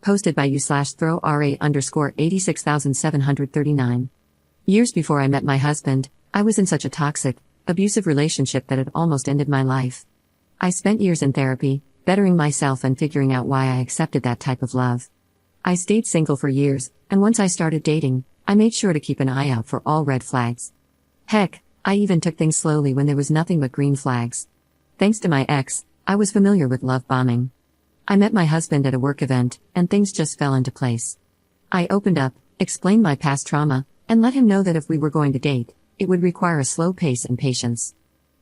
Posted by you/throw RA_86,739. Years before I met my husband, I was in such a toxic, abusive relationship that it almost ended my life. I spent years in therapy, bettering myself and figuring out why I accepted that type of love. I stayed single for years, and once I started dating, I made sure to keep an eye out for all red flags. Heck, I even took things slowly when there was nothing but green flags. Thanks to my ex, I was familiar with love bombing. I met my husband at a work event, and things just fell into place. I opened up, explained my past trauma, and let him know that if we were going to date, it would require a slow pace and patience.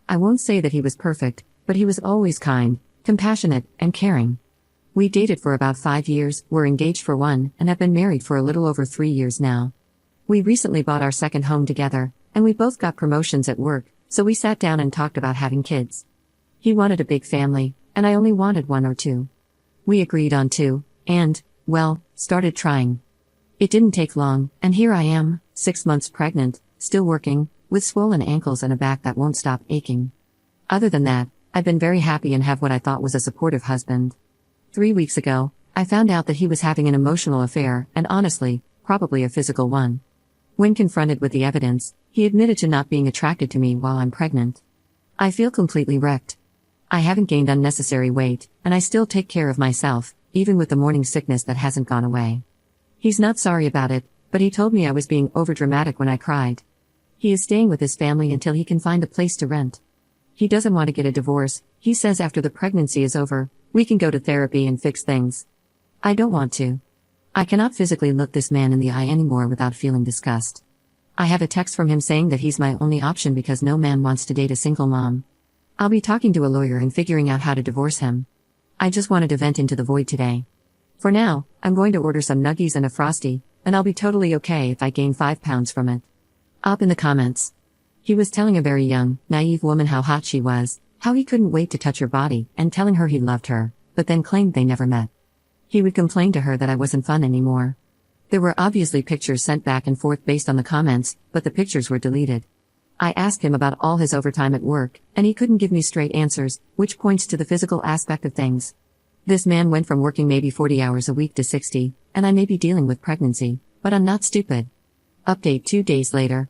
I won't say that he was perfect, but he was always kind, compassionate, and caring. We dated for about 5 years, were engaged for 1, and have been married for a little over 3 years now. We recently bought our second home together, and we both got promotions at work, so we sat down and talked about having kids. He wanted a big family, and I only wanted 1 or 2. We agreed on 2, and, well, started trying. It didn't take long, and here I am, 6 months pregnant, still working, with swollen ankles and a back that won't stop aching. Other than that, I've been very happy and have what I thought was a supportive husband. 3 weeks ago, I found out that he was having an emotional affair, and honestly, probably a physical one. When confronted with the evidence, he admitted to not being attracted to me while I'm pregnant. I feel completely wrecked. I haven't gained unnecessary weight, and I still take care of myself, even with the morning sickness that hasn't gone away. He's not sorry about it, but he told me I was being overdramatic when I cried. He is staying with his family until he can find a place to rent. He doesn't want to get a divorce. He says after the pregnancy is over, we can go to therapy and fix things. I don't want to. I cannot physically look this man in the eye anymore without feeling disgust. I have a text from him saying that he's my only option because no man wants to date a single mom. I'll be talking to a lawyer and figuring out how to divorce him. I just wanted to vent into the void today. For now, I'm going to order some nuggies and a Frosty, and I'll be totally okay if I gain 5 pounds from it. Up in the comments. He was telling a very young, naive woman how hot she was, how he couldn't wait to touch her body, and telling her he loved her, but then claimed they never met. He would complain to her that I wasn't fun anymore. There were obviously pictures sent back and forth based on the comments, but the pictures were deleted. I asked him about all his overtime at work, and he couldn't give me straight answers, which points to the physical aspect of things. This man went from working maybe 40 hours a week to 60, and I may be dealing with pregnancy, but I'm not stupid. Update 2 days later.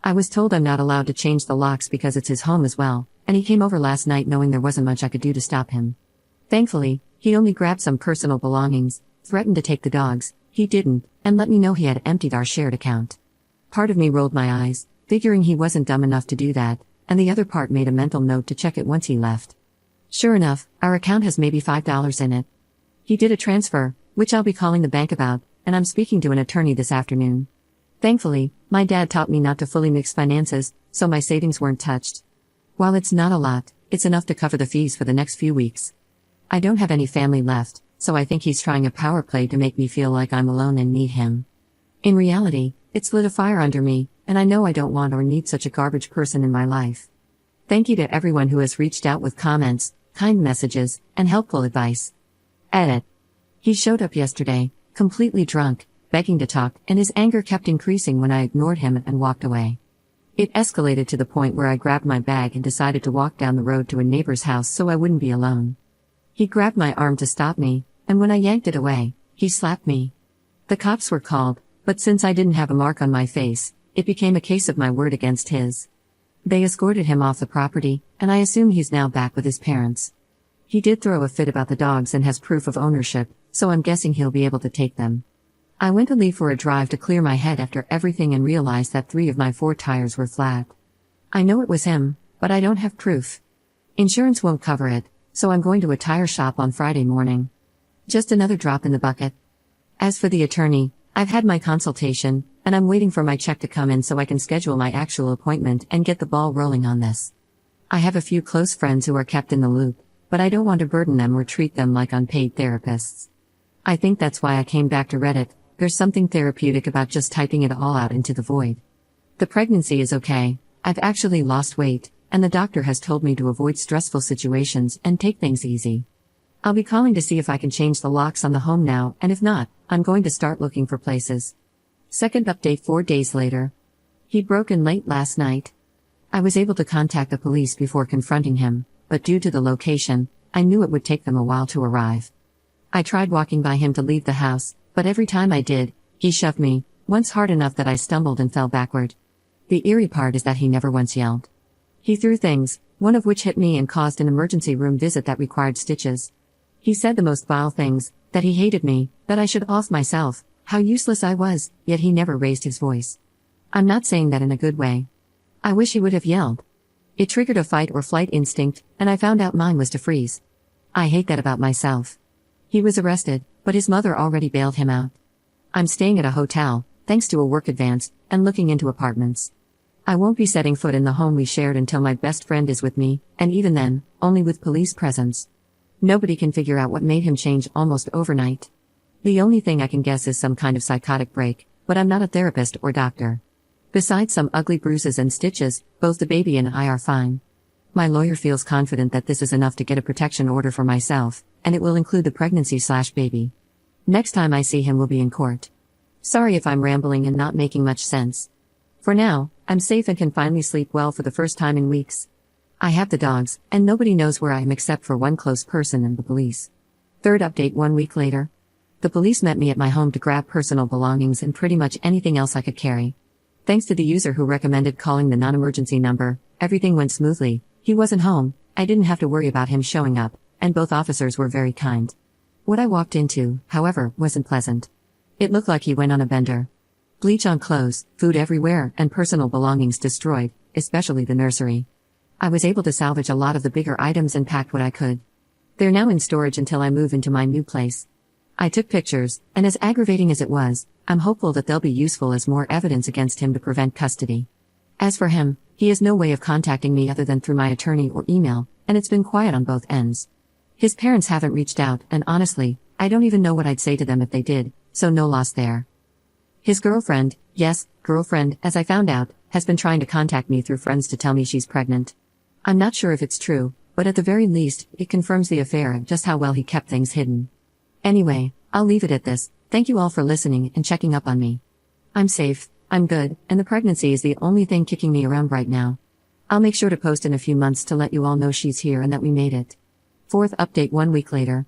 I was told I'm not allowed to change the locks because it's his home as well, and he came over last night knowing there wasn't much I could do to stop him. Thankfully, he only grabbed some personal belongings, threatened to take the dogs, he didn't, and let me know he had emptied our shared account. Part of me rolled my eyes, figuring he wasn't dumb enough to do that, and the other part made a mental note to check it once he left. Sure enough, our account has maybe $5 in it. He did a transfer, which I'll be calling the bank about, and I'm speaking to an attorney this afternoon. Thankfully, my dad taught me not to fully mix finances, so my savings weren't touched. While it's not a lot, it's enough to cover the fees for the next few weeks. I don't have any family left, so I think he's trying a power play to make me feel like I'm alone and need him. In reality, it's lit a fire under me, and I know I don't want or need such a garbage person in my life. Thank you to everyone who has reached out with comments, kind messages, and helpful advice. Edit. He showed up yesterday, completely drunk, begging to talk, and his anger kept increasing when I ignored him and walked away. It escalated to the point where I grabbed my bag and decided to walk down the road to a neighbor's house so I wouldn't be alone. He grabbed my arm to stop me, and when I yanked it away, he slapped me. The cops were called, but since I didn't have a mark on my face, it became a case of my word against his. They escorted him off the property, and I assume he's now back with his parents. He did throw a fit about the dogs and has proof of ownership, so I'm guessing he'll be able to take them. I went to leave for a drive to clear my head after everything and realized that 3 of my 4 tires were flat. I know it was him, but I don't have proof. Insurance won't cover it, so I'm going to a tire shop on Friday morning. Just another drop in the bucket. As for the attorney, I've had my consultation, and I'm waiting for my check to come in so I can schedule my actual appointment and get the ball rolling on this. I have a few close friends who are kept in the loop, but I don't want to burden them or treat them like unpaid therapists. I think that's why I came back to Reddit. There's something therapeutic about just typing it all out into the void. The pregnancy is okay, I've actually lost weight, and the doctor has told me to avoid stressful situations and take things easy. I'll be calling to see if I can change the locks on the home now, and if not, I'm going to start looking for places. Second update 4 days later. He'd broken late last night. I was able to contact the police before confronting him, but due to the location, I knew it would take them a while to arrive. I tried walking by him to leave the house, but every time I did, he shoved me, once hard enough that I stumbled and fell backward. The eerie part is that he never once yelled. He threw things, one of which hit me and caused an emergency room visit that required stitches. He said the most vile things, that he hated me, that I should off myself, how useless I was, yet he never raised his voice. I'm not saying that in a good way. I wish he would have yelled. It triggered a fight or flight instinct, and I found out mine was to freeze. I hate that about myself. He was arrested, but his mother already bailed him out. I'm staying at a hotel, thanks to a work advance, and looking into apartments. I won't be setting foot in the home we shared until my best friend is with me, and even then, only with police presence. Nobody can figure out what made him change almost overnight. The only thing I can guess is some kind of psychotic break, but I'm not a therapist or doctor. Besides some ugly bruises and stitches, both the baby and I are fine. My lawyer feels confident that this is enough to get a protection order for myself, and it will include the pregnancy/baby. Next time I see him will be in court. Sorry if I'm rambling and not making much sense. For now, I'm safe and can finally sleep well for the first time in weeks. I have the dogs, and nobody knows where I am except for one close person and the police. Third update 1 week later. The police met me at my home to grab personal belongings and pretty much anything else I could carry. Thanks to the user who recommended calling the non-emergency number, everything went smoothly. He wasn't home, I didn't have to worry about him showing up, and both officers were very kind. What I walked into, however, wasn't pleasant. It looked like he went on a bender. Bleach on clothes, food everywhere, and personal belongings destroyed, especially the nursery. I was able to salvage a lot of the bigger items and packed what I could. They're now in storage until I move into my new place. I took pictures, and as aggravating as it was, I'm hopeful that they'll be useful as more evidence against him to prevent custody. As for him, he has no way of contacting me other than through my attorney or email, and it's been quiet on both ends. His parents haven't reached out, and honestly, I don't even know what I'd say to them if they did, so no loss there. His girlfriend, yes, girlfriend, as I found out, has been trying to contact me through friends to tell me she's pregnant. I'm not sure if it's true, but at the very least, it confirms the affair and just how well he kept things hidden. Anyway, I'll leave it at this. Thank you all for listening and checking up on me. I'm safe, I'm good, and the pregnancy is the only thing kicking me around right now. I'll make sure to post in a few months to let you all know she's here and that we made it. Fourth update 1 week later.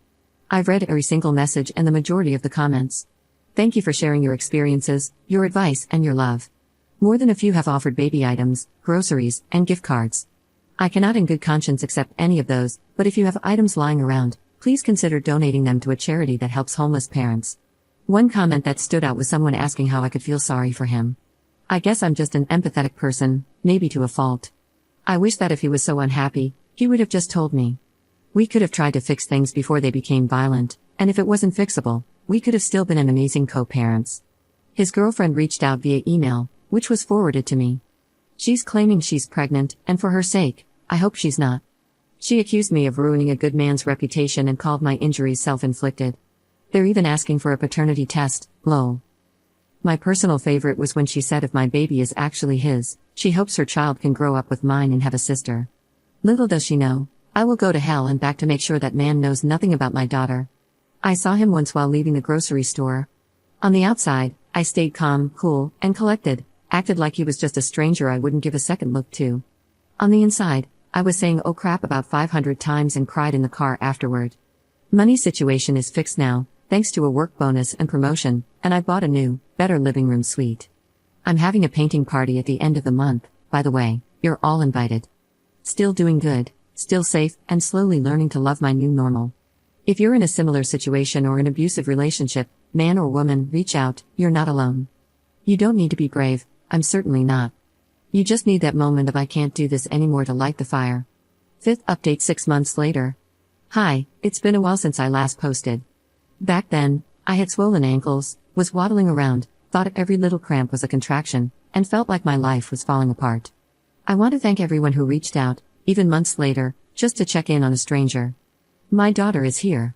I've read every single message and the majority of the comments. Thank you for sharing your experiences, your advice, and your love. More than a few have offered baby items, groceries, and gift cards. I cannot in good conscience accept any of those, but if you have items lying around, please consider donating them to a charity that helps homeless parents. One comment that stood out was someone asking how I could feel sorry for him. I guess I'm just an empathetic person, maybe to a fault. I wish that if he was so unhappy, he would have just told me. We could have tried to fix things before they became violent, and if it wasn't fixable, we could have still been an amazing co-parents. His girlfriend reached out via email, which was forwarded to me. She's claiming she's pregnant, and for her sake, I hope she's not. She accused me of ruining a good man's reputation and called my injuries self-inflicted. They're even asking for a paternity test, lol. My personal favorite was when she said if my baby is actually his, she hopes her child can grow up with mine and have a sister. Little does she know, I will go to hell and back to make sure that man knows nothing about my daughter. I saw him once while leaving the grocery store. On the outside, I stayed calm, cool, and collected, acted like he was just a stranger I wouldn't give a second look to. On the inside, I was saying oh crap about 500 times and cried in the car afterward. Money situation is fixed now, thanks to a work bonus and promotion, and I bought a new, better living room suite. I'm having a painting party at the end of the month, by the way, you're all invited. Still doing good, still safe, and slowly learning to love my new normal. If you're in a similar situation or an abusive relationship, man or woman, reach out, you're not alone. You don't need to be brave, I'm certainly not. You just need that moment of I can't do this anymore to light the fire. Fifth update 6 months later. Hi, it's been a while since I last posted. Back then, I had swollen ankles, was waddling around, thought every little cramp was a contraction, and felt like my life was falling apart. I want to thank everyone who reached out, even months later, just to check in on a stranger. My daughter is here.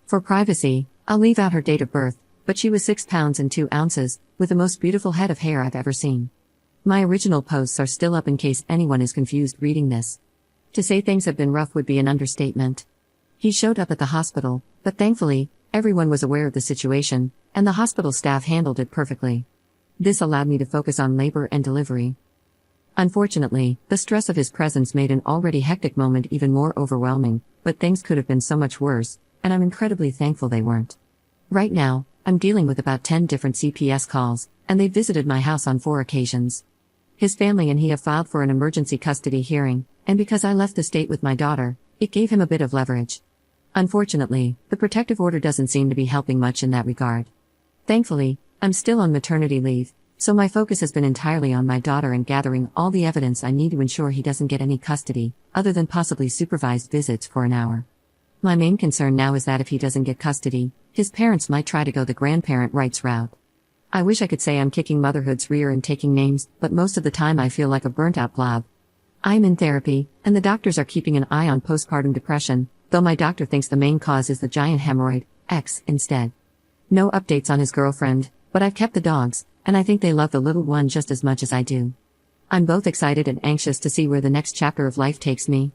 For privacy, I'll leave out her date of birth, but she was 6 pounds and 2 ounces, with the most beautiful head of hair I've ever seen. My original posts are still up in case anyone is confused reading this. To say things have been rough would be an understatement. He showed up at the hospital, but thankfully, everyone was aware of the situation, and the hospital staff handled it perfectly. This allowed me to focus on labor and delivery. Unfortunately, the stress of his presence made an already hectic moment even more overwhelming, but things could have been so much worse, and I'm incredibly thankful they weren't. Right now, I'm dealing with about 10 different CPS calls, and they visited my house on 4 occasions. His family and he have filed for an emergency custody hearing, and because I left the state with my daughter, it gave him a bit of leverage. Unfortunately, the protective order doesn't seem to be helping much in that regard. Thankfully, I'm still on maternity leave, so my focus has been entirely on my daughter and gathering all the evidence I need to ensure he doesn't get any custody, other than possibly supervised visits for an hour. My main concern now is that if he doesn't get custody, his parents might try to go the grandparent rights route. I wish I could say I'm kicking motherhood's rear and taking names, but most of the time I feel like a burnt-out blob. I'm in therapy, and the doctors are keeping an eye on postpartum depression, though my doctor thinks the main cause is the giant hemorrhoid, X, instead. No updates on his girlfriend, but I've kept the dogs, and I think they love the little one just as much as I do. I'm both excited and anxious to see where the next chapter of life takes me.